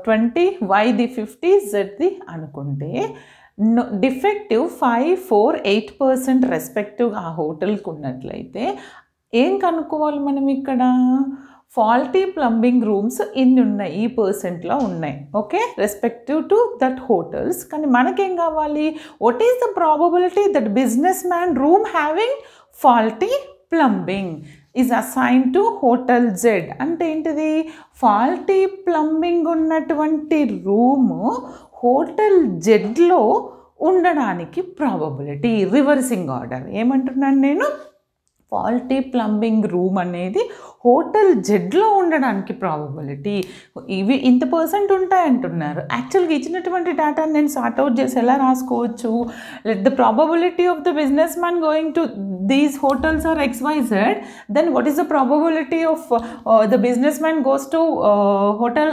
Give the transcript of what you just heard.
20, Y the 50, Z the అనుకుంటే defective 5, 4, 8% రెస్పెక్టివ్గా ఆ హోటల్కి ఉన్నట్లయితే ఏం కనుక్కోవాలి మనం ఇక్కడ? ఫాల్టీ ప్లంబింగ్ రూమ్స్ ఇన్ని ఉన్నాయి, ఈ పర్సెంట్లో ఉన్నాయి, okay, respective to that hotels. కానీ మనకేం కావాలి? What is the probability that business man room having faulty plumbing is assign to hotel Z. అంటే ఏంటిది? ఫాల్టీ ప్లంబింగ్ ఉన్నటువంటి రూము హోటల్ జెడ్లో ఉండడానికి ప్రాబబిలిటీ. రివర్సింగ్ ఆర్డర్ ఏమంటున్నాను నేను? ఫాల్టీ ప్లంబింగ్ రూమ్ అనేది hotel జెడ్లో ఉండడానికి ప్రాబబిలిటీ ఇవి ఇంత పర్సెంట్ ఉంటాయంటున్నారు. యాక్చువల్గా ఇచ్చినటువంటి డేటాని నేను సార్ట్అవుట్ చేసి ఎలా రాసుకోవచ్చు? Let the probability of the businessman going to these hotels are XYZ, then what is the probability of the businessman goes to hotel